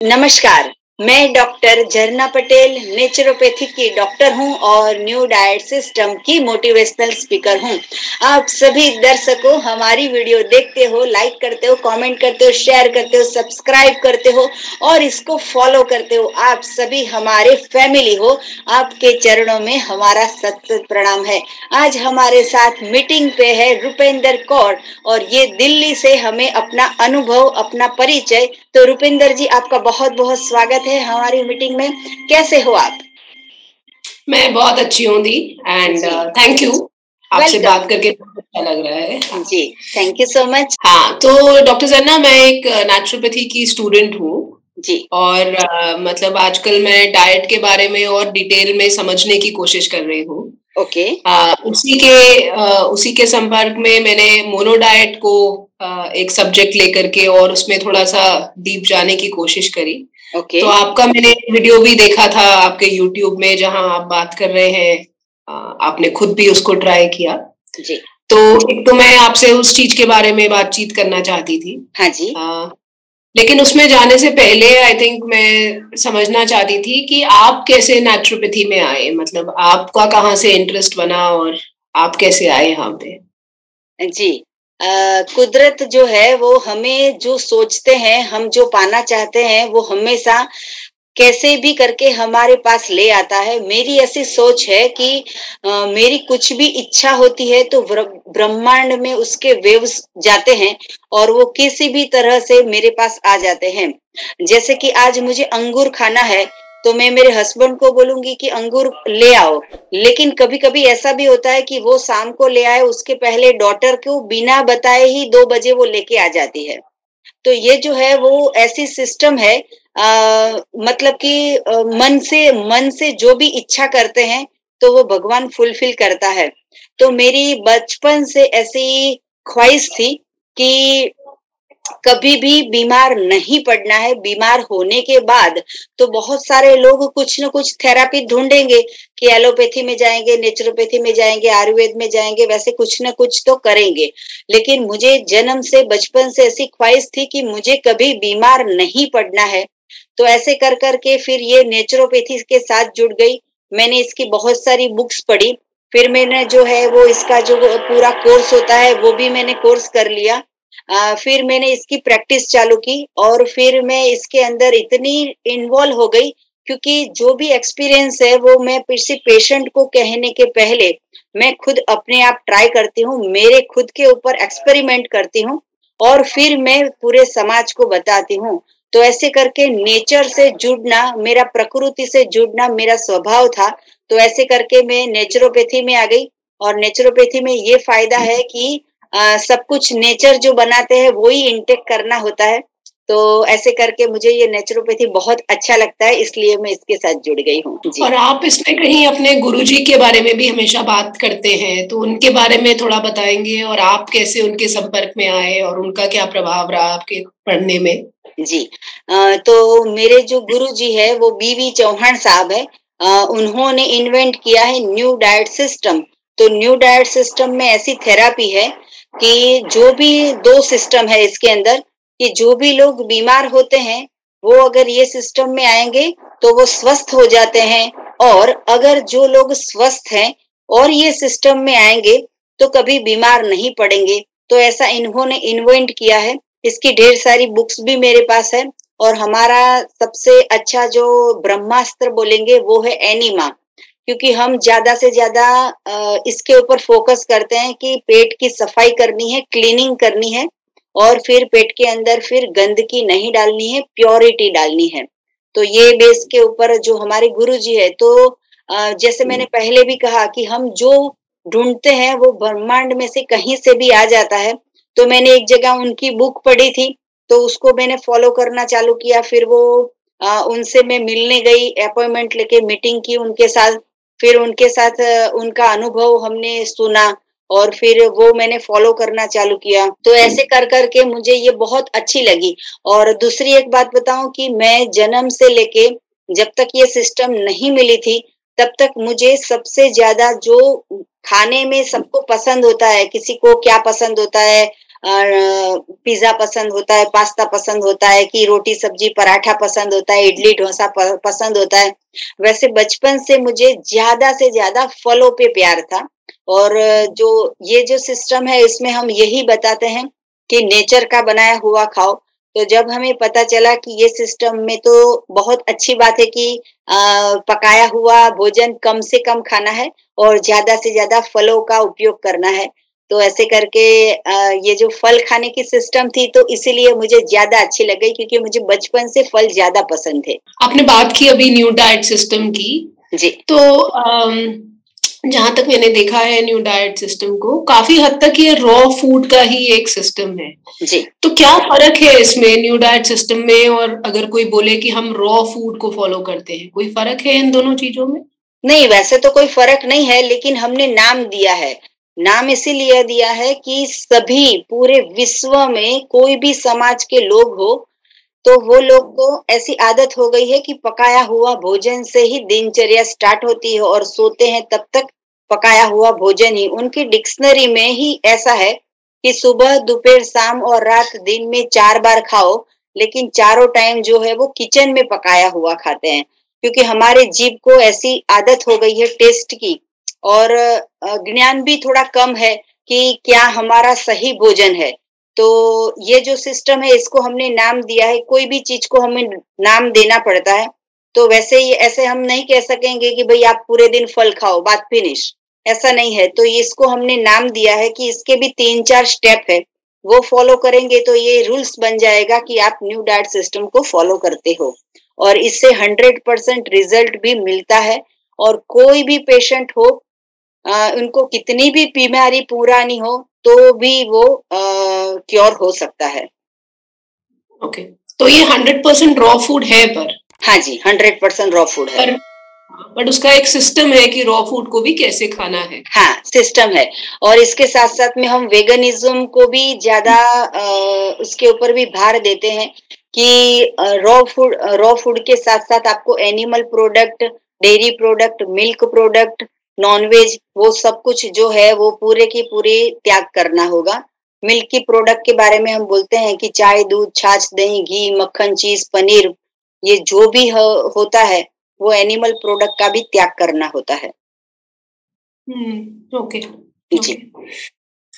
नमस्कार, मैं डॉक्टर झरना पटेल नेचुरोपैथी की डॉक्टर हूं और न्यू डाइट सिस्टम की मोटिवेशनल स्पीकर हूं। आप सभी दर्शकों हमारी वीडियो देखते हो, लाइक करते हो, कमेंट करते हो, शेयर करते हो, सब्सक्राइब करते हो और इसको फॉलो करते हो। आप सभी हमारे फैमिली हो, आपके चरणों में हमारा सत सत प्रणाम है। आज हमारे साथ मीटिंग पे है रुपेंद्र कौर और ये दिल्ली से हमें अपना अनुभव, अपना परिचय। तो रुपेंद्र जी, आपका बहुत बहुत स्वागत है हमारी मीटिंग में। कैसे हो आप? मैं बहुत अच्छी हूँ दी एंड जी, थैंक यू। आपसे वेलकम। बात करके बहुत अच्छा लग रहा है। हाँ, जी, थैंक यू सो मच। हाँ, तो डॉक्टर जन्ना, मैं एक नेचुरोपैथी की स्टूडेंट हूँ जी, और मतलब आजकल मैं डाइट के बारे में और डिटेल में समझने की कोशिश कर रही हूँ। ओके, उसी के संपर्क में मैंने मोनो डाइट को एक सब्जेक्ट लेकर के और उसमें थोड़ा सा डीप जाने की कोशिश करी। ओके, तो आपका मैंने वीडियो भी देखा था आपके यूट्यूब में, जहां आप बात कर रहे हैं। आपने खुद भी उसको ट्राई किया। जी, तो एक तो मैं आपसे उस चीज के बारे में बातचीत करना चाहती थी। हाँ जी। अ, लेकिन उसमें जाने से पहले आई थिंक मैं समझना चाहती थी कि आप कैसे नेचुरोपैथी में आए, मतलब आपका कहाँ से इंटरेस्ट बना और आप कैसे आए यहाँ पे? जी, कुदरत जो है वो हमें जो सोचते हैं, हम जो पाना चाहते हैं, वो हमेशा कैसे भी करके हमारे पास ले आता है। मेरी ऐसी सोच है कि मेरी कुछ भी इच्छा होती है तो ब्रह्मांड में उसके वेव्स जाते हैं और वो किसी भी तरह से मेरे पास आ जाते हैं। जैसे कि आज मुझे अंगूर खाना है, तो मैं मेरे हस्बैंड को बोलूंगी कि अंगूर ले आओ। लेकिन कभी-कभी ऐसा भी होता है कि वो शाम को ले आए, उसके पहले डॉटर को बिना बताए ही 2 बजे वो लेके आ जाती है। तो ये जो है वो ऐसी सिस्टम है, मतलब कि मन से जो भी इच्छा करते हैं तो वो भगवान फुलफिल करता है। तो मेरी बचपन से ऐसी ख्वाहिश थी कि कभी भी बीमार नहीं पड़ना है। बीमार होने के बाद तो बहुत सारे लोग कुछ न कुछ थेरेपी ढूंढेंगे कि एलोपैथी में जाएंगे, नेचुरोपैथी में जाएंगे, आयुर्वेद में जाएंगे, वैसे कुछ न कुछ तो करेंगे। लेकिन मुझे जन्म से, बचपन से ऐसी ख्वाहिश थी कि मुझे कभी बीमार नहीं पड़ना है। तो ऐसे कर करके फिर ये नेचुरोपैथी के साथ जुड़ गई। मैंने इसकी बहुत सारी बुक्स पढ़ी। फिर मैंने जो है वो इसका जो पूरा कोर्स होता है वो भी मैंने कोर्स कर लिया। फिर मैंने इसकी प्रैक्टिस चालू की और फिर मैं इसके अंदर इतनी इन्वॉल्व हो गई, क्योंकि जो भी एक्सपीरियंस है वो मैं किसी पेशेंट को कहने के पहले मैं खुद अपने आप ट्राई करती हूँ, मेरे खुद के ऊपर एक्सपेरिमेंट करती हूँ और फिर मैं पूरे समाज को बताती हूँ। तो ऐसे करके नेचर से जुड़ना, मेरा प्रकृति से जुड़ना मेरा स्वभाव था। तो ऐसे करके मैं नेचुरोपैथी में आ गई और नेचुरोपैथी में ये फायदा है कि सब कुछ नेचर जो बनाते हैं वो ही इंटेक करना होता है। तो ऐसे करके मुझे ये नेचुरोपैथी बहुत अच्छा लगता है, इसलिए मैं इसके साथ जुड़ गई हूँ। जी। और आप इसमें कहीं अपने गुरुजी के बारे में भी हमेशा बात करते हैं, तो उनके बारे में थोड़ा बताएंगे और आप कैसे उनके संपर्क में आए और उनका क्या प्रभाव रहा आपके पढ़ने में? जी। तो मेरे जो गुरुजी है वो बीवी चौहान साहब है। उन्होंने इन्वेंट किया है न्यू डाइट सिस्टम। तो न्यू डाइट सिस्टम में ऐसी थेरेपी है कि जो भी 2 सिस्टम है इसके अंदर, कि जो भी लोग बीमार होते हैं वो अगर ये सिस्टम में आएंगे तो वो स्वस्थ हो जाते हैं। और अगर जो लोग स्वस्थ हैं और ये सिस्टम में आएंगे तो कभी बीमार नहीं पड़ेंगे। तो ऐसा इन्होंने इन्वेंट किया है। इसकी ढेर सारी बुक्स भी मेरे पास है और हमारा सबसे अच्छा जो ब्रह्मास्त्र बोलेंगे वो है एनिमा। क्योंकि हम ज्यादा से ज्यादा इसके ऊपर फोकस करते हैं कि पेट की सफाई करनी है, क्लीनिंग करनी है और फिर पेट के अंदर फिर गंदगी नहीं डालनी है, प्योरिटी डालनी है। तो ये बेस के ऊपर जो हमारे गुरुजी है, तो जैसे मैंने पहले भी कहा कि हम जो ढूंढते हैं वो ब्रह्मांड में से कहीं से भी आ जाता है। तो मैंने एक जगह उनकी बुक पढ़ी थी, तो उसको मैंने फॉलो करना चालू किया। फिर वो उनसे मैं मिलने गई, अपॉइंटमेंट लेके मीटिंग की उनके साथ। फिर उनके साथ उनका अनुभव हमने सुना और फिर वो मैंने फॉलो करना चालू किया। तो ऐसे कर कर के मुझे ये बहुत अच्छी लगी। और दूसरी एक बात बताऊं कि मैं जन्म से लेके जब तक ये सिस्टम नहीं मिली थी, तब तक मुझे सबसे ज्यादा जो खाने में सबको पसंद होता है, किसी को क्या पसंद होता है, पिज्जा पसंद होता है, पास्ता पसंद होता है, कि रोटी सब्जी पराठा पसंद होता है, इडली डोसा पसंद होता है। वैसे बचपन से मुझे ज्यादा से ज्यादा फलों पे प्यार था। और जो ये जो सिस्टम है इसमें हम यही बताते हैं कि नेचर का बनाया हुआ खाओ। तो जब हमें पता चला कि ये सिस्टम में तो बहुत अच्छी बात है कि पकाया हुआ भोजन कम से कम खाना है और ज्यादा से ज्यादा फलों का उपयोग करना है। तो ऐसे करके ये जो फल खाने की सिस्टम थी तो इसीलिए मुझे ज्यादा अच्छी लग गई, क्योंकि मुझे बचपन से फल ज्यादा पसंद थे। आपने बात की अभी न्यू डाइट सिस्टम की, जी। तो जहां तक मैंने देखा है न्यू डाइट सिस्टम को, काफी हद तक ये रॉ फूड का ही एक सिस्टम है। जी। तो क्या फर्क है इसमें न्यू डाइट सिस्टम में, और अगर कोई बोले कि हम रॉ फूड को फॉलो करते हैं, कोई फर्क है इन दोनों चीजों में? नहीं, वैसे तो कोई फर्क नहीं है, लेकिन हमने नाम दिया है। नाम इसीलिए दिया है कि सभी पूरे विश्व में कोई भी समाज के लोग हो, तो वो लोग को ऐसी आदत हो गई है कि पकाया हुआ भोजन से ही दिनचर्या स्टार्ट होती है और सोते हैं तब तक पकाया हुआ भोजन ही। उनकी डिक्शनरी में ही ऐसा है कि सुबह, दोपहर, शाम और रात दिन में 4 बार खाओ, लेकिन चारों टाइम जो है वो किचन में पकाया हुआ खाते हैं। क्योंकि हमारे जीभ को ऐसी आदत हो गई है टेस्ट की, और ज्ञान भी थोड़ा कम है कि क्या हमारा सही भोजन है। तो ये जो सिस्टम है इसको हमने नाम दिया है। कोई भी चीज को हमें नाम देना पड़ता है। तो वैसे ही ऐसे हम नहीं कह सकेंगे कि भाई आप पूरे दिन फल खाओ, बात फिनिश। ऐसा नहीं है। तो इसको हमने नाम दिया है कि इसके भी 3-4 स्टेप है, वो फॉलो करेंगे तो ये रूल्स बन जाएगा कि आप न्यू डाइट सिस्टम को फॉलो करते हो। और इससे 100% रिजल्ट भी मिलता है। और कोई भी पेशेंट हो, उनको कितनी भी बीमारी पुरानी हो, तो भी वो क्योर हो सकता है। ओके, तो ये 100% रॉ फूड है पर? हाँ जी, 100% रॉ फूड है। बट उसका एक सिस्टम है कि रॉ फूड को भी कैसे खाना है। हाँ, सिस्टम है। और इसके साथ साथ में हम वेगनिज्म को भी ज्यादा उसके ऊपर भी भार देते हैं कि रॉ फूड के साथ साथ आपको animal product, dairy product, milk product, non veg, वो सब कुछ जो है वो पूरे की पूरी त्याग करना होगा। मिल्क की प्रोडक्ट के बारे में हम बोलते हैं कि चाय, दूध, छाछ, दही, घी, मक्खन, चीज, पनीर, ये जो भी होता है वो एनिमल प्रोडक्ट का भी त्याग करना होता है। ओके जी। ओके।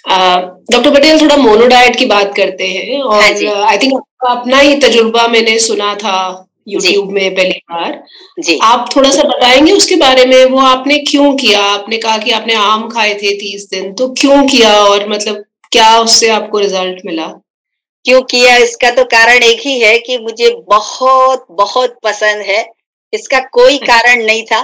डॉक्टर पटेल, थोड़ा मोनो डाइट की बात करते हैं, हाँ और जी। आई थिंक आपका अपना ही तजुर्बा मैंने सुना था जी। यूट्यूब में पहली बार। जी। आप थोड़ा सा बताएंगे उसके बारे में, वो आपने क्यों किया? आपने कहा कि आपने आम खाए थे 30 दिन, तो क्यों किया, और मतलब क्या उससे आपको रिजल्ट मिला? क्यों किया, इसका तो कारण एक ही है कि मुझे बहुत बहुत पसंद है। इसका कोई कारण नहीं था।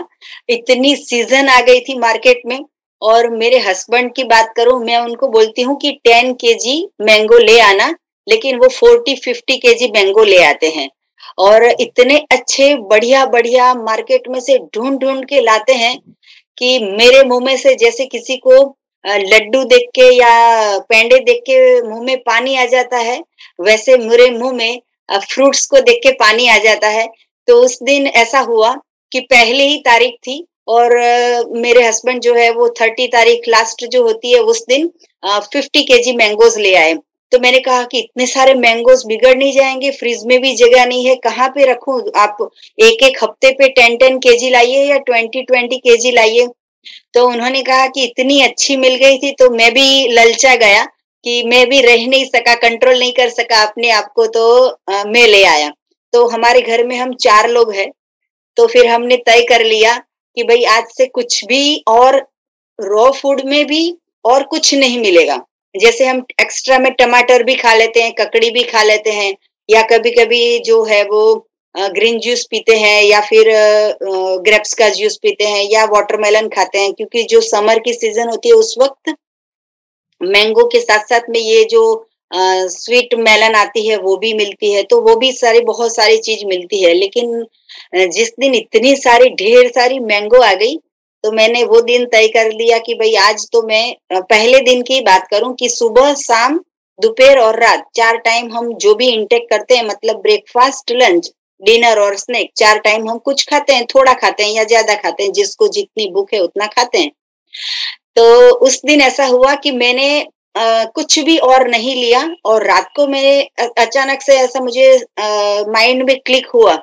इतनी सीजन आ गई थी मार्केट में। और मेरे हस्बैंड की बात करूं, मैं उनको बोलती हूँ कि 10 केजी मैंगो ले आना, लेकिन वो 40-50 केजी मैंगो ले आते हैं। और इतने अच्छे बढ़िया बढ़िया मार्केट में से ढूंढ ढूंढ के लाते हैं कि मेरे मुंह में से जैसे किसी को लड्डू देख के या पेंडे देख के मुंह में पानी आ जाता है, वैसे मेरे मुंह में फ्रूट्स को देख के पानी आ जाता है। तो उस दिन ऐसा हुआ कि पहले ही तारीख थी, और मेरे हस्बैंड जो है वो 30 तारीख लास्ट जो होती है उस दिन 50 केजी मैंगोज ले आए। तो मैंने कहा कि इतने सारे मैंगोज बिगड़ नहीं जाएंगे, फ्रिज में भी जगह नहीं है, कहाँ पे रखूं? आप एक एक हफ्ते पे 10-10 केजी लाइए या 20-20 केजी लाइए। तो उन्होंने कहा कि इतनी अच्छी मिल गई थी, तो मैं भी ललचा गया कि मैं भी रह नहीं सका, कंट्रोल नहीं कर सका अपने आप को, तो मैं ले आया। तो हमारे घर में हम 4 लोग हैं। तो फिर हमने तय कर लिया कि भाई आज से कुछ भी और रॉ फूड में भी और कुछ नहीं मिलेगा। जैसे हम एक्स्ट्रा में टमाटर भी खा लेते हैं, ककड़ी भी खा लेते हैं, या कभी-कभी जो है वो ग्रीन जूस पीते हैं, या फिर ग्रेप्स का जूस पीते हैं, या वाटरमेलन खाते हैं, क्योंकि जो समर की सीजन होती है उस वक्त मैंगो के साथ-साथ में ये जो स्वीट मेलन आती है वो भी मिलती है, तो वो भी सारी बहुत सारी चीज़ मिलती है। लेकिन जिस दिन इतनी सारी ढेर सारी मैंगो आ गई, तो मैंने वो दिन तय कर लिया कि भई आज तो मैं पहले दिन की बात करूँ कि सुबह, शाम, दोपहर और रात 4 टाइम हम जो भी इंटेक करते हैं, मतलब ब्रेकफास्ट, लंच, डिनर और स्नैक 4 टाइम हम कुछ खाते हैं, थोड़ा खाते हैं या ज़्यादा खाते हैं, जिसको जितनी भूख है उतना खाते हैं। तो उस दिन ऐसा हुआ कि मैंने कुछ भी और नहीं लिया और रात को मेरे अचानक से ऐसा मुझे माइंड में क्लिक हुआ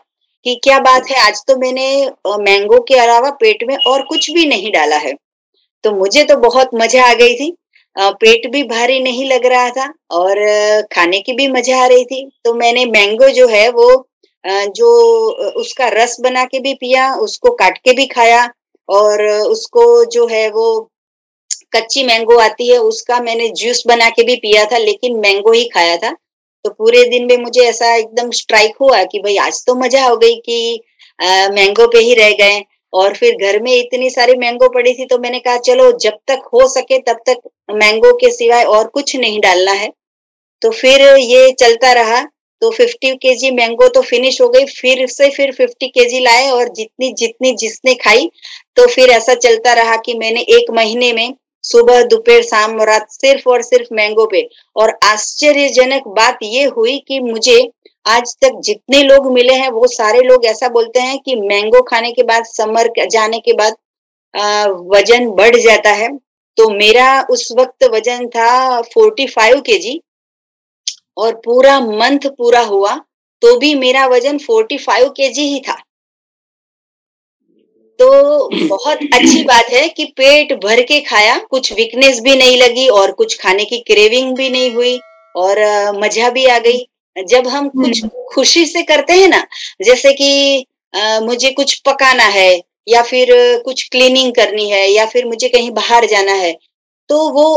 कि क्या बात है, आज तो मैंने मैंगो के अलावा पेट में और कुछ भी नहीं डाला है। तो मुझे तो बहुत मजा आ गई थी। पेट भी भारी नहीं लग रहा था और खाने की भी मजा आ रही थी। तो मैंने मैंगो जो है वो जो उसका रस बना के भी पिया, उसको काट के भी खाया और उसको जो है वो कच्ची मैंगो आती है उसका मैंने जूस बना के भी पिया था, लेकिन मैंगो ही खाया था। तो पूरे दिन में मुझे ऐसा एकदम स्ट्राइक हुआ कि भाई आज तो मजा हो गई कि मैंगो पे ही रह गए। और फिर घर में इतनी सारी मैंगो पड़ी थी तो मैंने कहा चलो जब तक हो सके तब तक मैंगो के सिवाय और कुछ नहीं डालना है। तो फिर ये चलता रहा। तो 50 केजी मैंगो तो फिनिश हो गई, फिर 50 केजी लाए और जितनी जितनी जिसने खाई। तो फिर ऐसा चलता रहा कि मैंने 1 महीने में सुबह, दोपहर, शाम और रात सिर्फ और सिर्फ मैंगो पे। और आश्चर्यजनक बात ये हुई कि मुझे आज तक जितने लोग मिले हैं वो सारे लोग ऐसा बोलते हैं कि मैंगो खाने के बाद, समर जाने के बाद वजन बढ़ जाता है। तो मेरा उस वक्त वजन था 45 केजी और पूरा मंथ पूरा हुआ तो भी मेरा वजन 45 केजी ही था। तो बहुत अच्छी बात है कि पेट भर के खाया, कुछ वीकनेस भी नहीं लगी और कुछ खाने की क्रेविंग भी नहीं हुई और मजा भी आ गई। जब हम कुछ खुशी से करते हैं ना, जैसे कि मुझे कुछ पकाना है या फिर कुछ क्लीनिंग करनी है या फिर मुझे कहीं बाहर जाना है, तो वो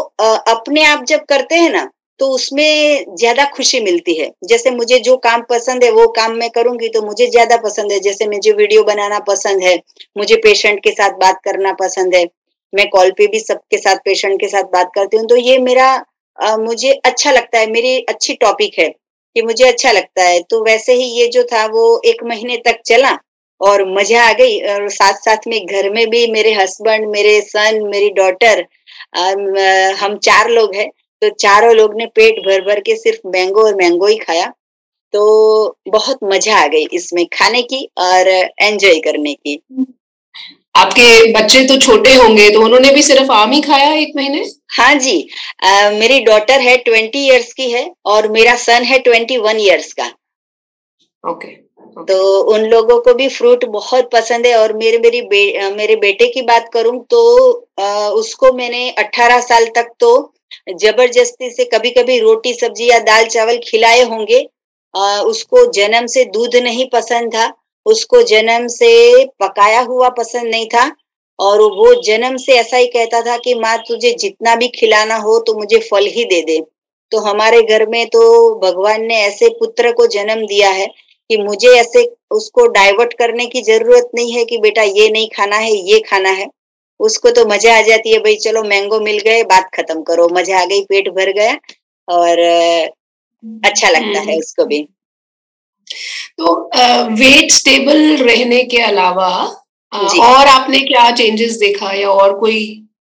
अपने आप जब करते हैं ना, तो उसमें ज़्यादा खुशी मिलती है। जैसे मुझे जो काम पसंद है, वो काम मैं करूँगी तो मुझे ज़्यादा पसंद है। जैसे मुझे वीडियो बनाना पसंद है, मुझे पेशेंट के साथ बात करना पसंद है। मैं कॉल पे भी सबके साथ, पेशेंट के साथ बात करती हूँ, तो ये मेरा मुझे अच्छा लगता है, मेरी अच्छी टॉपिक है, कि मुझे अच्छा लगता है। तो वैसे ही ये जो था वो 1 महीने तक चला और मज़ा आ गई और साथ-साथ में घर में भी मेरे हस्बैंड, मेरे सन, मेरी डॉटर हम 4 लोग हैं, तो चारों लोग ने पेट भर-भर के सिर्फ मैंगो और मैंगो ही खाया। तो बहुत मज़ा आ गई इसमें खाने की और एन्जॉय करने की। आपके बच्चे तो छोटे होंगे तो उन्होंने भी सिर्फ आम ही खाया 1 महीने? हाँ जी, मेरी डॉटर है 20 इयर्स की है और मेरा सन है 21 इयर्स का। ओके, तो ओके। उन लोगों को भी फ्रूट बहुत पसंद है और मेरे बेटे की बात करूँ तो उसको मैंने 18 साल तक तो ज़बरदस्ती से कभी-कभी रोटी, सब्ज़ी या दाल-चावल खिलाए होंगे। उसको जन्म से दूध नहीं पसंद था, उसको जन्म से पकाया हुआ पसंद नहीं था और वो जन्म से ऐसा ही कहता था कि माँ तुझे जितना भी खिलाना हो तो मुझे फल ही दे दे। तो हमारे घर में तो भगवान ने ऐसे पुत्र को जन्म दिया है कि मुझे ऐसे उसको डाइवर्ट करने की ज़रूरत नहीं है कि बेटा ये नहीं खाना है, ये खाना है। उसको तो मज़ा आ जाती है, भई चलो मैंगो मिल गए, बात खत्म करो, मज़ा आ गई, पेट भर गया और अच्छा लगता है हुँ। उसको भी। तो वेट स्टेबल रहने के अलावा जी, और आपने क्या चेंजेस देखा या और कोई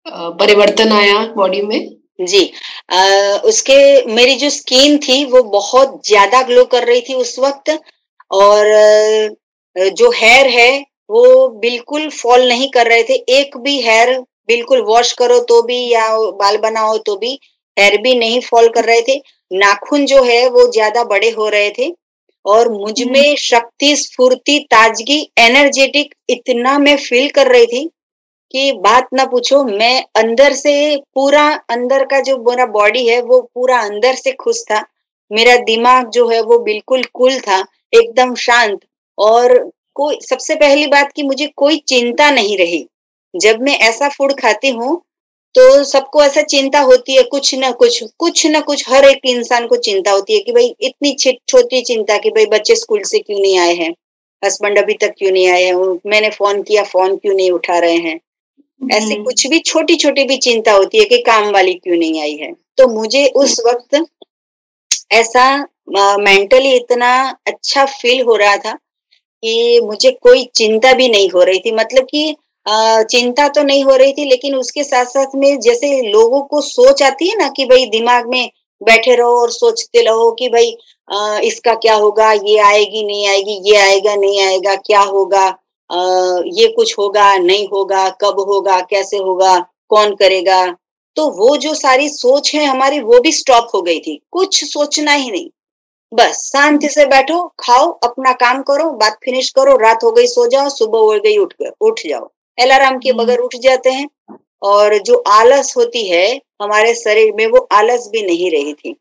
परिवर्तन आया बॉडी में? जी। उसके मेरी जो स्किन थी वो बहुत ज़्यादा ग्लो कर रही थी उस वक़्त और जो हेयर है वो बिल्कुल फॉल नहीं कर रहे थे। एक भी हेयर बिल्कुल वॉश करो तो भी या बाल बनाओ तो भी हेयर भी नहीं फॉल कर रहे थे। नाखून जो है वो ज़्यादा बड़े हो रहे थे और मुझ हुँ, में शक्ति, स्फूर्ति, ताज़गी, एनर्जेटिक इतना मैं फ़ील कर रही थी कि बात ना पूछो। मैं अंदर से पूरा, अंदर का जो मेरा बॉडी है वो पूरा अंदर से खुश था। मेरा दिमाग जो है वो बिल्कुल कूल था, एकदम शांत और कोई, सबसे पहली बात कि मुझे कोई चिंता नहीं रही। जब मैं ऐसा फूड खाती हूँ, तो सबको ऐसा चिंता होती है कुछ न कुछ हर एक इंसान को चिंता होती है कि भई इतनी छोटी चिंता कि भई बच्चे स्कूल से क्यों नहीं आए हैं? हस्बैंड अभी तक क्यों नहीं आए हैं? मैंने फ़ोन किया, फ़ोन क्यों नहीं उठा रहे हैं? ऐसी हुँ, कुछ भी छोटी-छोटी भी चिंता होती है कि काम वाली क्यों नहीं आई है। तो मुझे हुँ, उस वक़्त ऐसा मेंटली इतना अच्छा फ़ील हो रहा था कि मुझे कोई चिंता भी नहीं हो रही थी। मतलब कि चिंता तो नहीं हो रही थी लेकिन उसके साथ-साथ में जैसे लोगों को सोच आती है ना कि भई दिमाग में बैठे रहो और सोचते रहो कि भई इसका क्या होगा? ये आएगी, नहीं आएगी, ये आएगा, नहीं आएगा, क्या होगा? ये कुछ होगा, नहीं होगा, कब होगा, कैसे होगा, कौन करेगा? तो वो जो सारी सोच है हमारी वो भी स्टॉप हो गई थी, कुछ सोचना ही नहीं। बस शांति से बैठो, खाओ, अपना काम करो, बात फिनिश करो, रात हो गई सो जाओ, सुबह हो गई उठ जाओ। अलार्म के बगैर उठ जाते हैं और जो आलस होती है हमारे शरीर में वो आलस भी नहीं रही थी।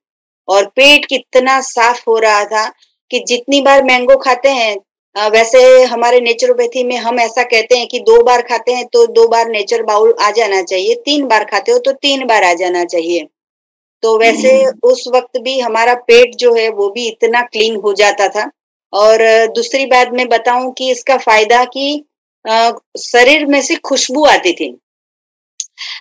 और पेट कितना साफ हो रहा था कि जितनी बार मैंगो खाते हैं वैसे हमारे नेचुरोपैथी में हम ऐसा कहते हैं कि 2 बार खाते हैं तो 2 बार नेचर बाउल आ जाना चाहिए, 3 बार खाते हो तो 3 बार आ जाना चाहिए। तो वैसे उस वक्त भी हमारा पेट जो है वो भी इतना क्लीन हो जाता था। और दूसरी बात मैं बताऊं कि इसका फायदा कि शरीर में से खुशबू आती थी।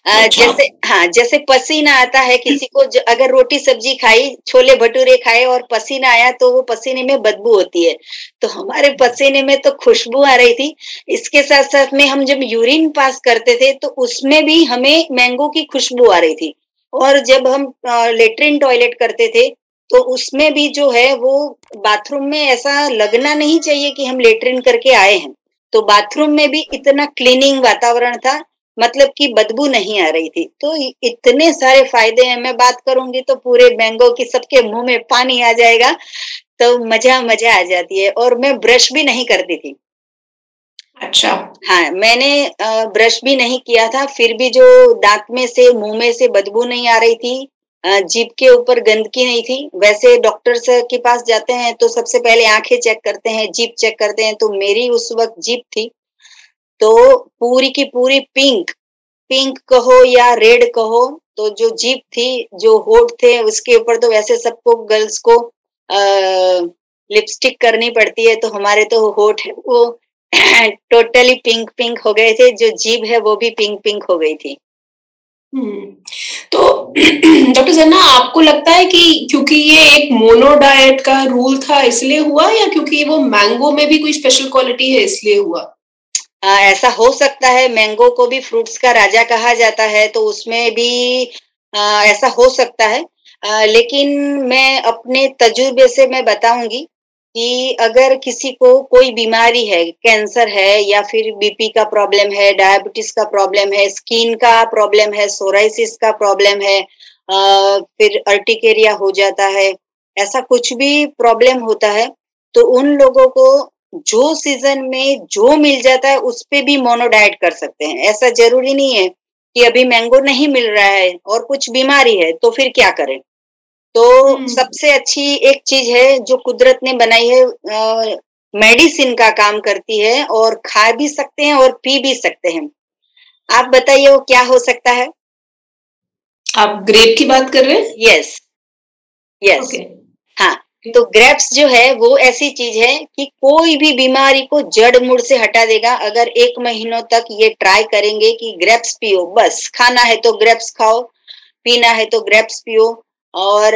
अच्छा। जैसे हाँ, जैसे पसीना आता है किसी को अगर रोटी सब्जी खाई, छोले भटूरे खाए और पसीना आया तो वो पसीने में बदबू होती है। तो हमारे पसीने में तो खुशबू आ रही थी। इसके साथ-साथ में हम जब यूरिन पास करते थे तो उसमें भी हमें मैंगो की खुशबू आ रही थी। और जब हम लेट्रिन टॉयलेट करते थे तो उसमें भी जो है वो बाथरूम में ऐसा लगना नहीं चाहिए कि हम लेट्रिन करके आए हैं। तो बाथरूम में भी इतना क्लीनिंग वातावरण था, मतलब कि बदबू नहीं आ रही थी। तो इतने सारे फायदे हैं, मैं बात करूंगी तो पूरे मैंगो की सबके मुंह में पानी आ जाएगा। तो मजा मजा आ जाती है। और मैं ब्रश भी नहीं करती थी। अच्छा। हाँ, मैंने ब्रश भी नहीं किया था, फिर भी जो दांत में से मुंह में से बदबू नहीं आ रही थी, जीभ के ऊपर गंदगी नहीं थी। वैसे डॉक्टर से के पास जाते हैं तो सबसे पहले आंखें चेक करते हैं, जीभ चेक करते हैं, तो मेरी उस वक्त जीभ थी तो पूरी की पूरी पिंक, पिंक कहो या रेड कहो, तो जो जीभ थी, जो होठ थे उसके ऊपर तो वैसे सबको गर्ल्स को लिपस्टिक करनी पड़ती है, तो हमारे तो होठ है वो टोटली पिंक पिंक हो गए थे, जो जीभ है वो भी पिंक पिंक हो गई थी। हम्म। तो डॉक्टर सन्ना, आपको लगता है कि क्योंकि ये एक मोनो डाइट का रूल था इसलिए हुआ, या क्योंकि वो मैंगो में भी कोई स्पेशल क्वालिटी है इसलिए हुआ? ऐसा हो सकता है, मैंगो को भी फ्रूट्स का राजा कहा जाता है तो उसमें भी ऐसा हो सकता है। लेकिन मैं अपने तजुर्बे से मैं बताऊंगी कि अगर किसी को कोई बीमारी है, कैंसर है या फिर बीपी का प्रॉब्लम है, डायबिटीज का प्रॉब्लम है, स्किन का प्रॉब्लम है, सोराइसिस का प्रॉब्लम है, फिर अर्टिकेरिया हो जाता है, ऐसा कुछ भी प्रॉब्लम होता है, तो उन लोगों को जो सीजन में जो मिल जाता है उस पे भी मोनो डाइट कर सकते हैं। ऐसा जरूरी नहीं है कि अभी मैंगो नहीं मिल रहा है और कुछ बीमारी है तो फिर क्या करें। तो हम्म। सबसे अच्छी एक चीज है जो कुदरत ने बनाई है, मेडिसिन का काम करती है, और खा भी सकते हैं और पी भी सकते हैं। आप बताइए वो क्या हो सकता है? आप ग्रेप की बात कर रहे हैं? Yes, yes. ओके। हाँ, तो ग्रेप्स जो है वो ऐसी चीज है कि कोई भी बीमारी को जड़ मूड़ से हटा देगा। अगर 1 महीनों तक ये ट्राई करेंगे कि ग्रेप्स पियो, बस खाना है तो ग्रेप्स खाओ, पीना है तो ग्रेप्स पियो, और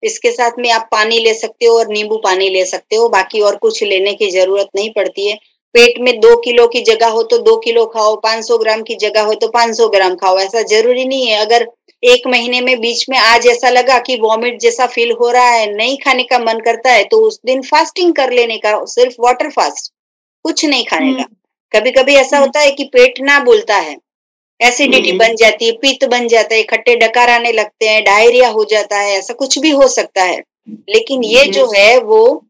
इसके साथ में आप पानी ले सकते हो और नींबू पानी ले सकते हो, बाकी और कुछ लेने की जरूरत नहीं पड़ती है। पेट में 2 किलो की जगह हो तो 2 किलो खाओ, 500 ग्राम की जगह हो तो 500 ग्राम खाओ, ऐसा जरूरी नहीं है। अगर 1 महीने में बीच में आज ऐसा लगा कि वॉमिट जैसा फील हो रहा है, नहीं खाने का मन करता है, तो उस दिन फास्टिंग कर लेने का, सिर्फ वाटर फास्ट, कुछ नहीं खाने हम्म। का। कभी-कभी ऐसा हम्म। होता है कि पेट ना बोलता है, एसिडिटी हम्म। बन जाती है, पित्त बन जाता है, खट्टे डकार आने लगते हैं, डायरिया हो जाता है, ऐसा कुछ भी हो सकता है। लेकिन ये हम्म। जो है वो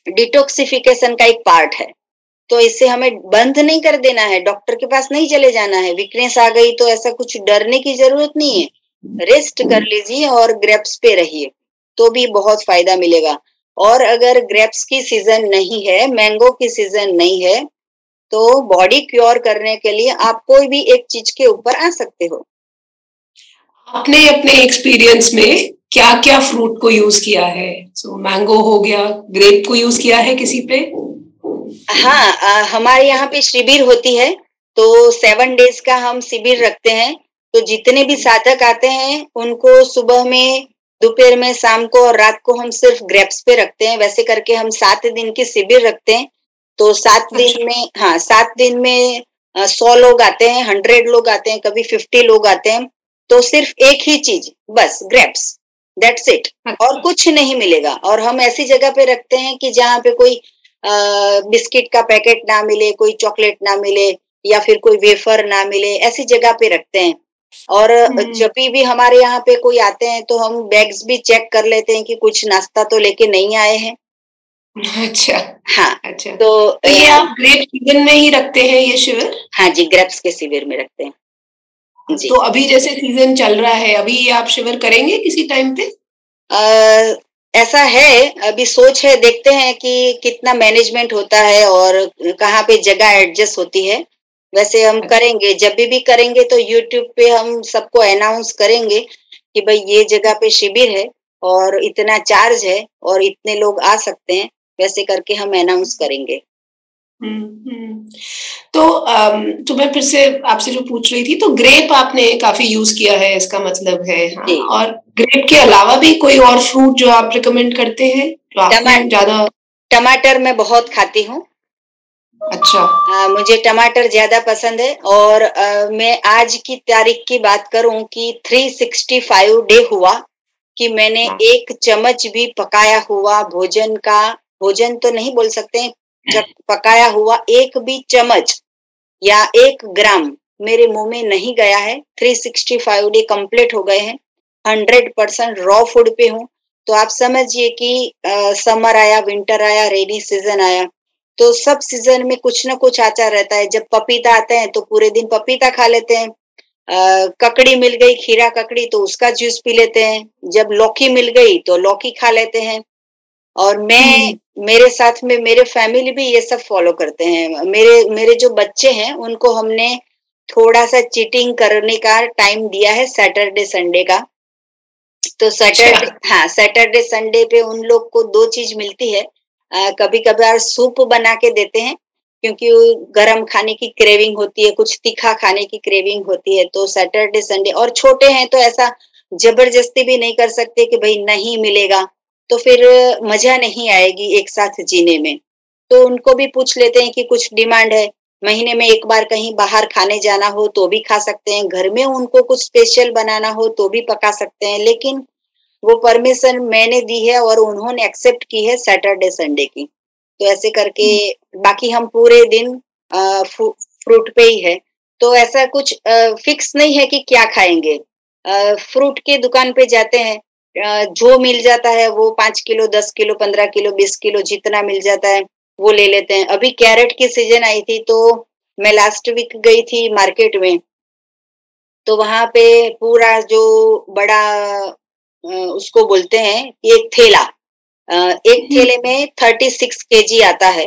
डिटॉक्सिफिकेशन का एक पार्ट है। तो इससे हमें बंद नहीं कर देना है, डॉक्टर के पास नहीं चले जाना है। वीकनेस आ गई तो ऐसा कुछ डरने की जरूरत नहीं है। रेस्ट कर लीजिए और ग्रेप्स पे रहिए, तो भी बहुत फायदा मिलेगा। और अगर ग्रेप्स की सीजन नहीं है, मैंगो की सीजन नहीं है, तो बॉडी क्योर करने के लिए आप कोई भी एक चीज के ऊपर आ सकते हो। आपने अपने एक्सपीरियंस में क्या क्या फ्रूट को यूज किया है? सो मैंगो हो गया, ग्रेप को यूज किया है किसी पे? हाँ, हमारे यहाँ पे शिविर होती है, तो 7 डेज का हम शिविर रखते हैं। तो जितने भी साधक आते हैं उनको सुबह में, दोपहर में, शाम को और रात को हम सिर्फ ग्रेप्स पे रखते हैं। वैसे करके हम 7 दिन की शिविर रखते हैं। तो 7 दिन अच्छा। में, हाँ, 7 दिन में 100 लोग आते हैं, 100 लोग आते हैं, कभी 50 लोग आते हैं। तो सिर्फ एक ही चीज, बस ग्रेप्स, दैट्स इट। और अच्छा। कुछ नहीं मिलेगा। और हम ऐसी जगह पे रखते हैं कि जहाँ पे कोई बिस्किट का पैकेट ना मिले, कोई चॉकलेट ना मिले या फिर कोई वेफर ना मिले, ऐसी जगह पे रखते हैं। और हुँ। जब भी हमारे यहाँ पे कोई आते हैं तो हम बैग्स भी चेक कर लेते हैं कि कुछ नाश्ता तो लेके नहीं आए हैं। अच्छा, हाँ, अच्छा। तो तो ये आप ग्रेप सीज़न में ही रखते हैं ये शिविर? हाँ जी, ग्रेप्स के शिविर में रखते हैं। तो जी। अभी जैसे सीज़न चल रहा है, अभी आप शिविर करेंगे किसी टाइम पे? अ, ऐसा है, अभी सोच है, देखते हैं कि कितना मैनेजमेंट होता है और कहाँ पे जगह एडजस्ट होती है। वैसे हम अच्छा, करेंगे, जब भी करेंगे तो यूट्यूब पे हम सबको अनाउंस करेंगे कि भई ये जगह पे शिविर है और इतना चार्ज है और इतने लोग आ सकते हैं, वैसे करके हम अनाउंस करेंगे। हुँ, हुँ। तो मैं फिर से आपसे जो पूछ रही थी, तो ग्रेप आपने काफ़ी यूज़ किया है इसका मतलब है, हाँ? जी, और ग्रेप के अलावा भी कोई और फ्रूट जो आप रिकमेंड करते हैं, जो टमा आपने ज़्यादा टमाटर मैं बहुत खाती हूँ। अच्छा, मुझे टमाटर ज़्यादा पसंद है और मैं आज की तारीख की बात करूँ कि 365 डे हुआ कि मैंने हाँ। 1 चम्मच भी पकाया हुआ भोजन तो नहीं बोल सकते हैं, पकाया हुआ 1 भी चम्मच या 1 ग्राम मेरे मुँह में नहीं गया है। 365 डे कंप्लीट हो गए हैं। 100% रॉ फूड पे हूँ। तो आप समझिए कि समर आया, विंटर आया, रेनी सीज़न आया, तो सब सीज़न में कुछ न कुछ आता रहता है। जब पपीता आते हैं तो पूरे दिन पपीता खा लेते हैं। ककड़ी मिल गई, खीरा ककड़ी, तो उसका जूस पी लेते हैं। जब लौकी मिल गई तो लौकी खा लेते हैं। और मैं हुँ, मेरे साथ में मेरे फैमिली भी ये सब फॉलो करते हैं। मेरे मेरे जो बच्चे हैं उनको हमने थोड़ा-सा चीटिंग करने का टाइम दिया है सैटरडे संडे का। तो अच्छा। सैटरडे संडे पे उन लोग को 2 चीज़ मिलती है। कभी-कभार सूप बना के देते हैं, क्योंकि गरम खाने की क्रेविंग होती है, कुछ तीखा खाने की क्रेविंग होती है, तो सैटरडे संडे, और छोटे हैं तो ऐसा ज़बरदस्ती भी नहीं कर सकते कि भई नहीं मिलेगा, तो फिर मज़ा नहीं आएगी एक साथ जीने में। तो उनको भी पूछ लेते हैं कि कुछ डिमांड है, महीने में 1 बार कहीं बाहर खाने जाना हो तो भी खा सकते हैं, घर में उनको कुछ स्पेशल बनाना हो तो भी पका सकते हैं, लेकिन वो परमिशन मैंने दी है और उन्होंने एक्सेप्ट की है सैटरडे संडे की। तो ऐसे करके हुँ, बाकी हम पूरे दिन फ्रूट पे ही है। तो ऐसा कुछ फिक्स नहीं है कि क्या खाएँगे। फ्रूट की दुकान पे जाते हैं, जो मिल जाता है वो 5 किलो, 10 किलो, 15 किलो, 20 किलो जितना मिल जाता है, वो ले लेते हैं। अभी कैरेट की सीज़न आई थी तो मैं लास्ट वीक गई थी मार्केट में, तो वहाँ पे पूरा जो बड़ा उसको बोलते हैं कि एक थैला, एक हुँ, थैले में 36 केजी आता है,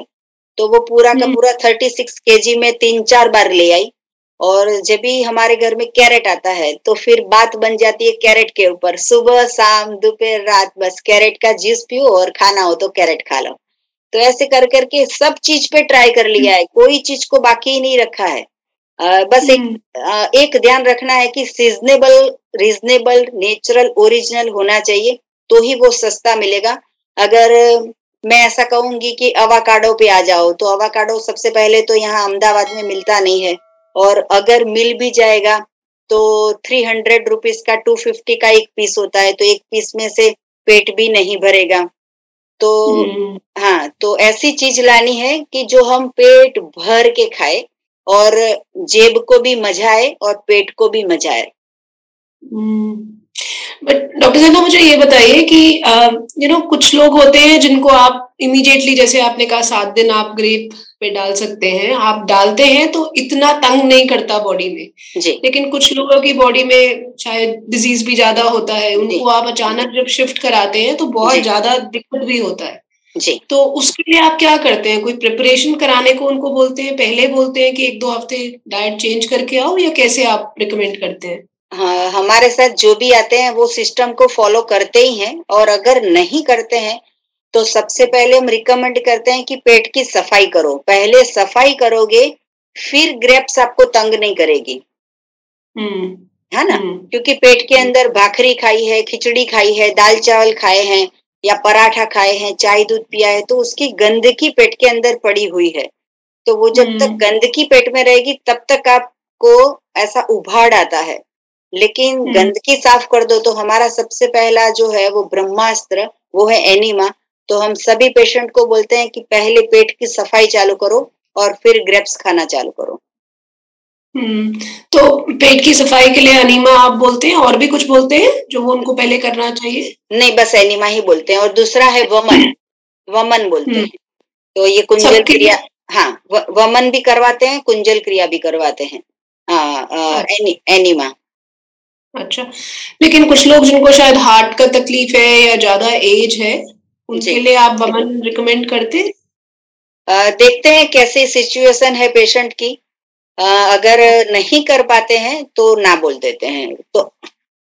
तो वो पूरा का हुँ, पूरा 36 केजी में 3-4 बार ले आई। और जब भी हमारे घर में कैरेट आता है, तो फिर बात बन जाती है कैरेट के ऊपर, सुबह, शाम, दोपहर, रात, बस कैरेट का जूस पियो और खाना हो तो कैरेट खा लो। तो ऐसे कर करके सब चीज़ पे ट्राई कर लिया है, कोई चीज़ को बाकी ही नहीं रखा है। बस हुँ, एक ध्यान रखना है कि सीज़नेबल, रीज़नेबल, नेचुरल, ओरिजिनल होना चाहिए, तो ही वो सस्ता मिलेगा। अगर मैं ऐसा कहूँगी कि अवाकाडो पे आ जाओ, तो अवाकाडो सबसे पहले तो यहाँ अहमदाबाद में मिलता नहीं है, और अगर मिल भी जाएगा, तो 300 रुपीज़ का 250 का 1 पीस होता है, तो 1 पीस में से पेट भी नहीं भरेगा। तो हुँ। हाँ, तो ऐसी चीज़ लानी है कि जो हम पेट भर के खाएँ और जेब को भी मज़ा आए और पेट को भी मज़ा आए। हुँ। बट डॉक्टर साहब ना मुझे ये बताइए कि कुछ लोग होते हैं जिनको आप इमीडिएटली जैसे आपने कहा 7 दिन आप ग्रेप पे डाल सकते हैं, आप डालते हैं तो इतना तंग नहीं करता बॉडी में। जी, लेकिन कुछ लोगों की बॉडी में शायद डिज़ीज़ भी ज़्यादा होता है, जी, उनको आप अचानक जब शिफ्ट कराते हैं तो बहुत जी, ज़्यादा दिक्कत भी होता है। जी। तो उसके लिए आप क्या करते हैं? कोई प्रिपरेशन कराने को उनको बोलते हैं, पहले बोलते हैं कि 1-2 हफ्ते डाइट चेंज करके आओ या कैसे आप रिकमेंड करते हैं? हाँ, हमारे साथ जो भी आते हैं वो सिस्टम को फ़ॉलो करते ही हैं, और अगर नहीं करते हैं, तो सबसे पहले हम रिकमेंड करते हैं कि पेट की सफाई करो। पहले सफाई करोगे, फिर ग्रेप्स आपको तंग नहीं करेगी। हुँ, है ना? हुँ, क्योंकि पेट के हुँ, अंदर भाखरी खाई है, खिचड़ी खाई है, दाल-चावल खाए हैं या पराठा खाए हैं, चाय-दूध पिया है, तो उसकी गंदगी पेट के अंदर पड़ी हुई है। तो वो जब तक हुँ, गंदगी पेट में रहेगी तब तक आपको ऐसा उभाड़ आता है। लेकिन हुँ। गंदगी साफ कर दो तो हमारा सबसे पहला जो है वो ब्रह्मास्त्र, वो है एनीमा। तो हम सभी पेशेंट को बोलते हैं कि पहले पेट की सफाई चालू करो और फिर ग्रेप्स खाना चालू करो। तो पेट की सफाई के लिए अनीमा आप बोलते हैं, और भी कुछ बोलते हैं जो वो उनको पहले करना चाहिए? नहीं, बस एनिमा ही बोलते हैं, और दूसरा है वमन, वमन बोलते हुँ, हैं। तो ये कुंजल सबके क्रिया, लिए? हाँ, वमन भी करवाते हैं, कुंजल क्रिया भी करवाते हैं। एनिमा। अच्छा, लेकिन कुछ लोग जिनको शायद हार्ट का तकलीफ है या ज़्यादा एज है, जी। उनके लिए आप वमन रिकमेंड करते हैं? देखते हैं कैसी सिचुएशन है पेशेंट की। अगर नहीं कर पाते हैं तो ना बोल देते हैं। तो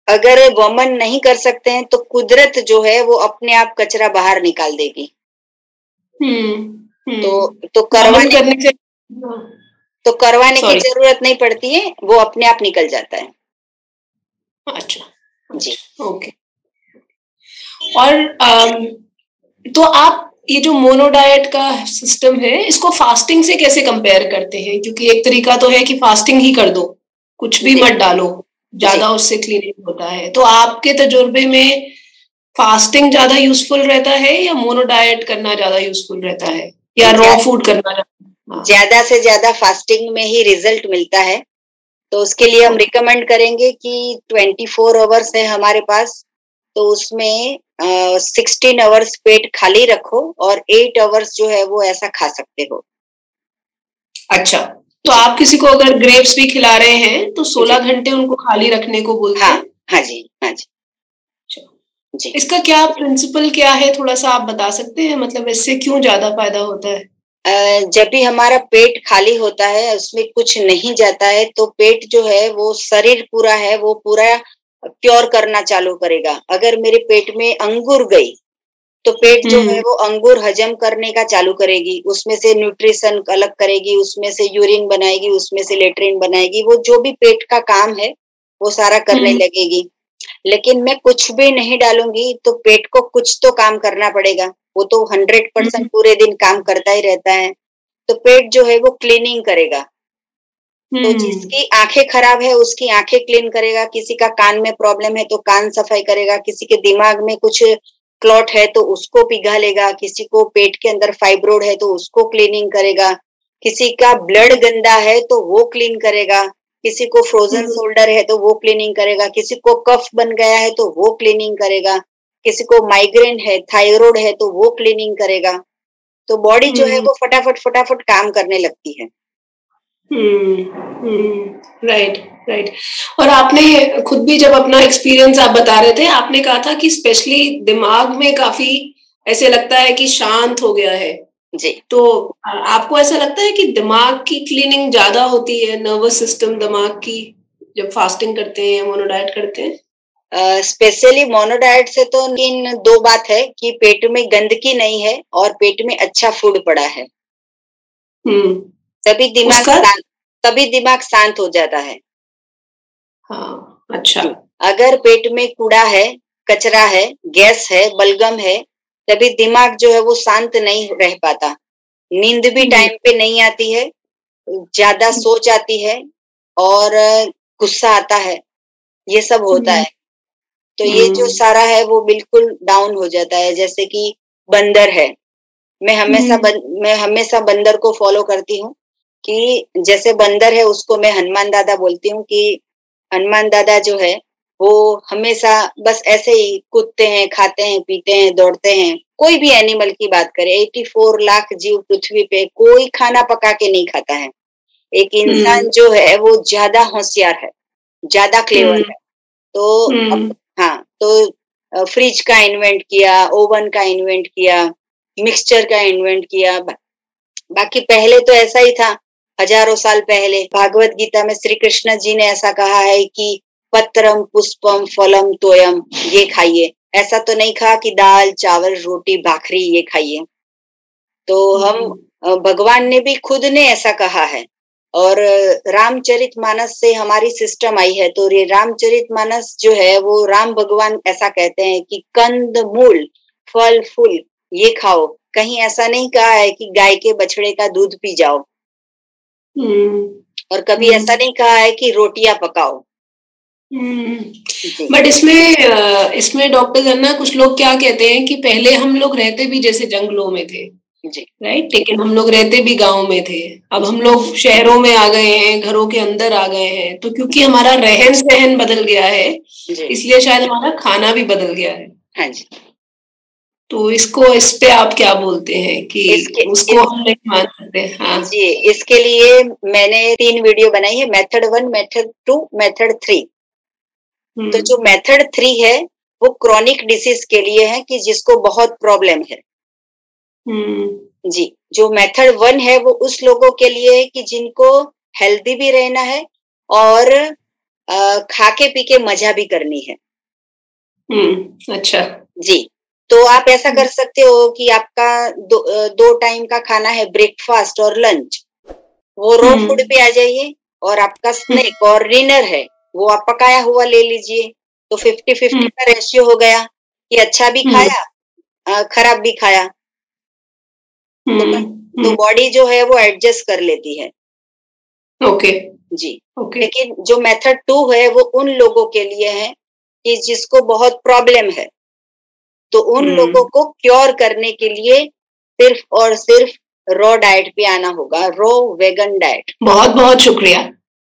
अगर वमन नहीं कर सकते हैं तो कुदरत जो है वो अपने आप कचरा बाहर निकाल देगी। हुँ, तो हुँ। तो वमन करवाने करने से हाँ, करवाने की सॉरी। जरूरत नहीं पड़ती है, वो अपने आप निकल जाता है। अच्छा, जी। अच्छा, ओके। और तो आप ये जो मोनो डाइट का सिस्टम है, इसको फास्टिंग से कैसे कंपेयर करते हैं? क्योंकि एक तरीका तो है कि फास्टिंग ही कर दो, कुछ भी जी। मत डालो, जी। ज़्यादा उससे क्लीनिंग होता है। तो आपके तजुर्बे में फास्टिंग ज़्यादा यूज़फुल रहता है या मोनो डाइट करना ज़्यादा यूज़फुल रहता है? या रॉ ज्या- फूड करना ज़्यादा? हाँ, ज्यादा से ज्यादा फास्टिंग में ही रिजल्ट मिलता है। तो उसके लिए हम ओके, रिकमेंड करेंगे कि 24 आवर्स है हमारे पास, तो उसमें 16 आवर्स पेट खाली रखो और 8 आवर्स जो है वो ऐसा खा सकते हो। अच्छा। तो जी। आप किसी को अगर ग्रेप्स भी खिला रहे हैं, तो जी। 16 घंटे उनको खाली रखने को बोलते हाँ। हैं? हाँ जी। हाँ जी। अच्छा। जी। इसका क्या प्रिंसिपल क्या है, थोड़ा-सा आप बता सकते हैं? मतलब इससे क्यों ज़्यादा फ़ायदा होता है? जब भी हमारा पेट खाली होता है, उसमें कुछ नहीं जाता है, तो पेट जो है वो शरीर पूरा है, वो पूरा प्योर करना चालू करेगा। अगर मेरे पेट में अंगूर गई, तो पेट जो है हुँ, वो अंगूर हजम करने का चालू करेगी, उसमें से न्यूट्रिशन अलग करेगी, उसमें से यूरिन बनाएगी, उसमें से लेट्रिन बनाएगी, वो जो भी पेट का काम है, वो सारा करने हुँ, लगेगी। लेकिन मैं कुछ भी नहीं डालूँगी तो पेट को कुछ तो काम करना पड़ेगा, वो तो 100% हुँ, पूरे दिन काम करता ही रहता है। तो पेट जो है वो क्लीनिंग करेगा। तो हुँ, जिसकी आँखें खराब है उसकी आँखें क्लीन करेगा, किसी का कान में प्रॉब्लम है तो कान सफाई करेगा, किसी के दिमाग में कुछ क्लॉट है तो उसको पिघालेगा, किसी को पेट के अंदर फाइब्रोइड है तो उसको क्लीनिंग करेगा, किसी का ब्लड गंदा है तो वो क्लीन करेगा, किसी को फ्रोजन हुँ, शोल्डर है तो वो क्लीनिंग करेगा, किसी को कफ बन गया है तो वो क्लीनिंग करेगा, किसी को माइग्रेन है, थायराइड है तो वो क्लीनिंग करेगा। तो बॉडी जो है हुँ, वो फटाफट काम करने लगती है। हुँ, हुँ, राइट, राइट। और आपने खुद भी जब अपना एक्सपीरियंस आप बता रहे थे, आपने कहा था कि स्पेशली दिमाग में काफ़ी ऐसे लगता है कि शांत हो गया है। जी। तो आपको ऐसा लगता है कि दिमाग की क्लीनिंग ज़्यादा होती है, नर्वस सिस्टम दिमाग की, जब फास्टिंग करते हैं या मोनो डाइट करते हैं? स्पेशली मोनोडाइट से तो इन 2 बात है कि पेट में गंदगी नहीं है और पेट में अच्छा फूड पड़ा है। हुँ, तभी दिमाग उसका शांत तभी दिमाग शांत हो जाता है। हाँ, अच्छा। जी। अगर पेट में कूड़ा है, कचरा है, गैस है, बलगम है, तभी दिमाग जो है वो शांत नहीं रह पाता। नींद भी हुँ, टाइम पे नहीं आती है, ज़्यादा हुँ, सोच आती है और गुस्सा आता है, ये सब होता हुँ, है। तो ये जो हुँ, सारा है वो बिल्कुल डाउन हो जाता है, जैसे कि बंदर है। हुँ, मैं हमेशा बंदर को फॉलो करती हूँ कि जैसे बंदर है उसको मैं हनुमान दादा बोलती हूँ कि हनुमान दादा जो है वो हमेशा बस ऐसे ही कूदते हैं, खाते हैं, पीते हैं, दौड़ते हैं। कोई भी एनिमल की बात करें, 84 लाख जीव पृथ्वी पे कोई खाना पका के नहीं खाता है। एक हुँ, इंसान जो है वो ज़्यादा होशियार है, ज़्यादा क्लेवर हुँ, है। तो हुँ, हाँ, तो फ्रिज का इन्वेंट किया, ओवन का इन्वेंट किया, मिक्सचर का इन्वेंट किया। बाकी पहले तो ऐसा ही था, हजारों साल पहले भागवत गीता में श्री कृष्ण जी ने ऐसा कहा है कि पत्रम पुष्पम फलम तोयम, ये खाइए। ऐसा तो नहीं कहा कि दाल चावल रोटी भाखरी ये खाइए। तो हम हुँ, भगवान ने भी खुद ने ऐसा कहा है। और रामचरितमानस से हमारी सिस्टम आई है, तो ये रामचरितमानस जो है वो राम भगवान ऐसा कहते हैं कि कंद मूल फल फूल ये खाओ। कहीं ऐसा नहीं कहा है कि गाय के बछड़े का दूध पी जाओ, हुँ, और कभी हुँ, ऐसा नहीं कहा है कि रोटियां पकाओ। हुँ। जी। बट इसमें डॉक्टर गन्ना कुछ लोग क्या कहते हैं कि पहले हम लोग रहते भी जैसे जंगलों में थे। जी, राइट? लेकिन हम लोग रहते भी गाँव में थे। अब हम लोग शहरों में आ गए हैं, घरों के अंदर आ गए हैं, तो क्योंकि हमारा रहन-सहन बदल गया है, जी। इसलिए शायद हमारा खाना भी बदल गया है। हाँ जी। तो इस पे आप क्या बोलते हैं कि इसके उसको इस हम नहीं मान सकते? हाँ। जी, इसके लिए मैंने 3 वीडियो बनाई है, मेथड 1, मेथड 2, मेथड 3। हुँ, तो जो मेथड 3 है, वो क्रॉनिक डिसीज़ के लिए है कि जिसको बहुत प्रॉब्लम है। हुँ, जी, जो मेथड 1 है वो उस लोगों के लिए है कि जिनको हेल्दी भी रहना है और खा के पी के मज़ा भी करनी है। अच्छा। जी, तो आप ऐसा हुँ, कर सकते हो कि आपका 2 टाइम का खाना है ब्रेकफ़ास्ट और लंच, वो रॉ फूड हुँ, पे आ जाइए और आपका हुँ, स्नैक और डिनर है, वो आप पकाया हुआ ले लीजिए। तो 50-50 हुँ, का रेशियो हो गया कि अच्छा भी हुँ, खाया खराब भी खाया। तो ब हुँ, तो हुँ, बॉडी जो है वो एडजस्ट कर लेती है। ओके, जी, ओके। लेकिन जो मेथड 2 है वो उन लोगों के लिए है कि जिसको बहुत प्रॉब्लम है। तो उन लोगों हुँ, को क्योर करने के लिए सिर्फ़ और सिर्फ़ रॉ डाइट पे आना होगा, रॉ वेगन डाइट। बहुत-बहुत शुक्रिया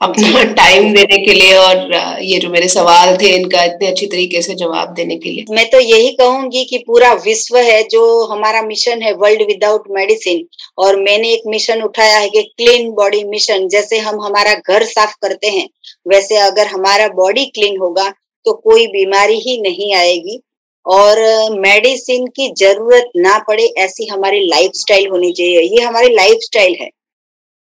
अपना जी। टाइम देने के लिए और ये जो मेरे सवाल थे इनका इतने अच्छी तरीके से जवाब देने के लिए। मैं तो यही कहूँगी कि पूरा विश्व है जो हमारा मिशन है वर्ल्ड विदाउट मेडिसिन और मैंने एक मिशन उठाया है कि क्लीन बॉडी मिशन जैसे हम हमारा घर साफ करते हैं, वैसे अगर हमारा बॉडी क्लीन होगा तो कोई बीमारी ही नहीं आएगी और मेडिसिन की ज़रूरत ना पड़े ऐसी हमारी लाइफ़स्टाइल होनी चाहिए। ये हमारी लाइफ़स्टाइल है।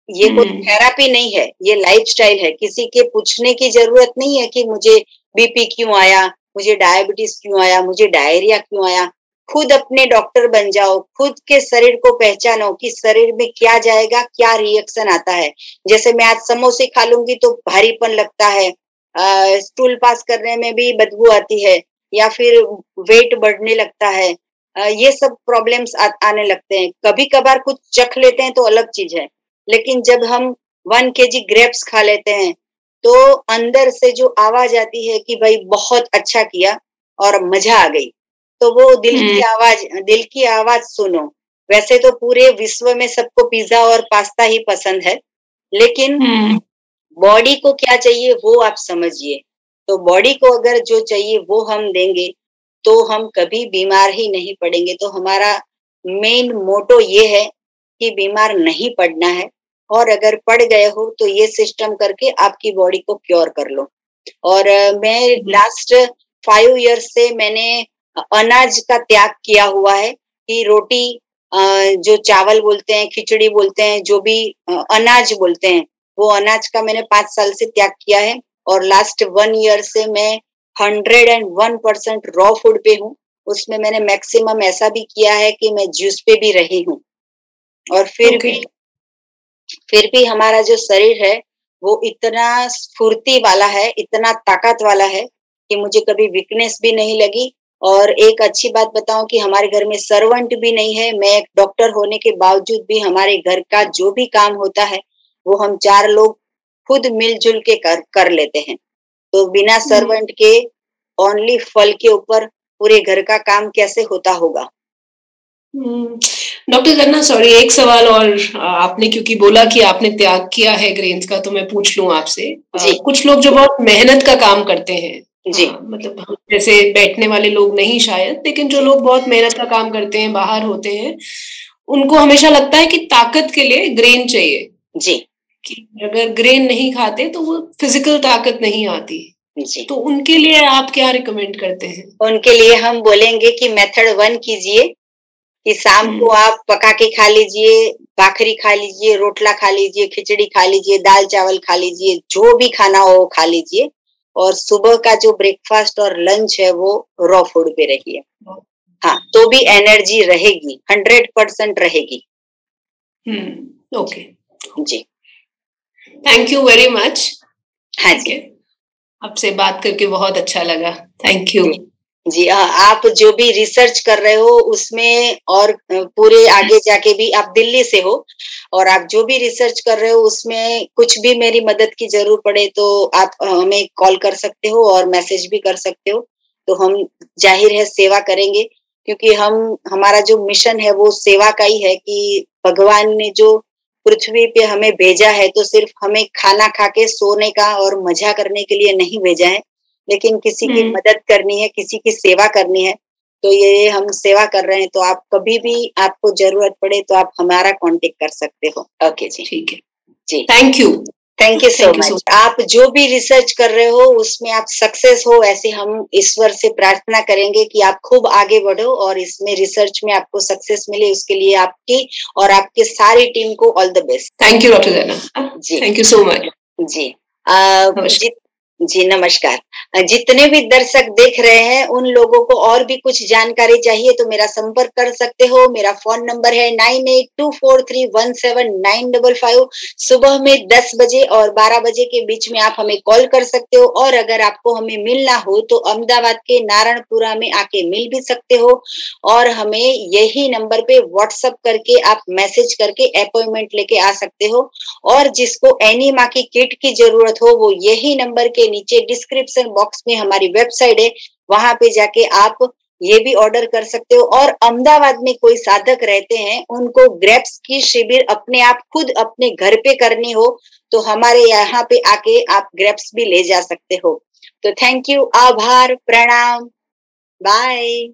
ये कोई हुँ, थेरेपी नहीं है, ये लाइफ़स्टाइल है। किसी के पूछने की ज़रूरत नहीं है कि मुझे बीपी क्यों आया, मुझे डायबिटीज़ क्यों आया, मुझे डायरिया क्यों आया। खुद अपने डॉक्टर बन जाओ, खुद के शरीर को पहचानो कि शरीर में क्या जाएगा, क्या रिएक्शन आता है। जैसे मैं आज समोसे खा लूँगी तो भारीपन लगता है, स्टूल पास करने में भी बदबू आती है या फिर वेट बढ़ने लगता है। ये सब प्रॉब्लम्स आने लगते हैं। कभी-कभार कुछ चख लेते हैं तो अलग चीज़ है। लेकिन जब हम 1 केजी ग्रेप्स खा लेते हैं, तो अंदर से जो आवाज़ आती है कि भई बहुत अच्छा किया और मज़ा आ गई। तो वो हुँ, दिल की आवाज़ सुनो। वैसे तो पूरे विश्व में सबको पिज़्ज़ा और पास्ता ही पसंद है, लेकिन हुँ, बॉडी को क्या चाहिए वो आप समझिए। तो बॉडी को अगर जो चाहिए वो हम देंगे, तो हम कभी बीमार ही नहीं पड़ेंगे। तो हमारा मेन मोटो ये है कि बीमार नहीं पड़ना है और अगर पड़ गए हो तो ये सिस्टम करके आपकी बॉडी को क्योर कर लो। और मैं हुँ, लास्ट 5 इयर्स से मैंने अनाज का त्याग किया हुआ है कि रोटी अ, जो चावल बोलते हैं, खिचड़ी बोलते हैं, जो भी अनाज बोलते हैं, वो अनाज का मैंने 5 साल से त्याग किया है और लास्ट 1 ईयर से मैं 101% रॉ फूड पे हूँ। उसमें मैंने मैक्सिमम ऐसा भी किया है कि मैं जूस पे भी रही हूँ और ओके। फिर भी हमारा जो शरीर है, वो इतना स्फूर्ति वाला है, इतना ताकत वाला है कि मुझे कभी वीकनेस भी नहीं लगी और एक अच्छी बात बताऊँ कि हमारे घर में सर्वेंट भी नहीं है। मैं एक डॉक्टर होने के बावजूद भी हमारे घर का जो भी काम होता है, वो हम 4 लोग खुद मिल-जुल के कर लेते हैं। तो बिना हुँ, सर्वेंट के ओनली फल के ऊपर पूरे घर का काम कैसे होता होगा? हुँ। डॉक्टर जन्ना सॉरी एक सवाल और आपने क्योंकि बोला कि आपने त्याग किया है ग्रेन्स का तो मैं पूछ लूँ आपसे। जी, कुछ लोग जो बहुत मेहनत का काम करते हैं जी, मतलब हम जैसे बैठने वाले लोग नहीं शायद, लेकिन जो जी, लोग बहुत मेहनत का काम करते हैं, बाहर होते हैं, उनको हमेशा लगता है कि ताकत के लिए ग्रेन चाहिए, जी, कि अगर ग्रेन नहीं खाते तो वो फिज़िकल ताकत नहीं आती। जी। तो उनके लिए आप क्या रिकमेंड करते हैं? उनके लिए हम बोलेंगे कि मेथड 1 कीजिए कि शाम हुँ, को आप पका के खा लीजिए, भाखरी खा लीजिए, रोटला खा लीजिए, खिचड़ी खा लीजिए, दाल-चावल खा लीजिए, जो भी खाना हो वो खा लीजिए और सुबह का जो ब्रेकफ़ास्ट और लंच है वो रॉ फूड पे रखिए। हाँ, तो भी एनर्जी रहेगी, 100% रहेगी। हुँ, ओके। जी, थैंक यू वेरी मच। हाँ ठीक जी। है। आपसे बात करके बहुत अच्छा लगा। Thank you. जी। जी, आप जो भी रिसर्च कर रहे हो उसमें और पूरे आगे जाके भी आप दिल्ली से हो और आप जो भी रिसर्च कर रहे हो उसमें कुछ भी मेरी मदद की ज़रूर पड़े तो आप हमें कॉल कर सकते हो और मैसेज भी कर सकते हो। तो हम ज़ाहिर है सेवा करेंगे क्योंकि हमारा जो मिशन है वो सेवा का ही है कि भगवान ने जो पृथ्वी पे हमें भेजा है तो सिर्फ हमें खाना खा के सोने का और मजा करने के लिए नहीं भेजा है, लेकिन किसी की मदद करनी है, किसी की सेवा करनी है। तो ये हम सेवा कर रहे हैं, तो आप कभी भी आपको जरूरत पड़े तो आप हमारा कांटेक्ट कर सकते हो। ओके जी, ठीक है, जी, थैंक यू सो मच। आप जो भी रिसर्च कर रहे हो उसमें आप सक्सेस हो, ऐसे हम ईश्वर से प्रार्थना करेंगे कि आप खूब आगे बढ़ो और इसमें रिसर्च में आपको सक्सेस मिले। उसके लिए आपकी और आपके सारी टीम को all the best. Thank you doctor जैना, जी, थैंक यू सो मच। जी, जी नमस्कार। जितने भी दर्शक देख रहे हैं उन लोगों को और भी कुछ जानकारी चाहिए तो मेरा संपर्क कर सकते हो। मेरा फोन नंबर है 9824317955। सुबह में 10 बजे और 12 बजे के बीच में आप हमें कॉल कर सकते हो, और अगर आपको हमें मिलना हो तो अहमदाबाद के नारायणपुरा में आके मिल भी सकते हो, और हमें यही नंबर पे व्हाट्सएप करके आप मैसेज करके अपॉइंटमेंट लेके आ सकते हो। और जिसको एनीमा की किट की जरूरत हो वो यही नंबर के नीचे डिस्क्रिप्शन बॉक्स में हमारी वेबसाइट है, वहां पे जाके आप ये भी ऑर्डर कर सकते हो। और अहमदाबाद में कोई साधक रहते हैं उनको ग्रेप्स की शिविर अपने आप खुद अपने घर पे करनी हो तो हमारे यहाँ पे आके आप ग्रेप्स भी ले जा सकते हो। तो थैंक यू, आभार, प्रणाम, बाय।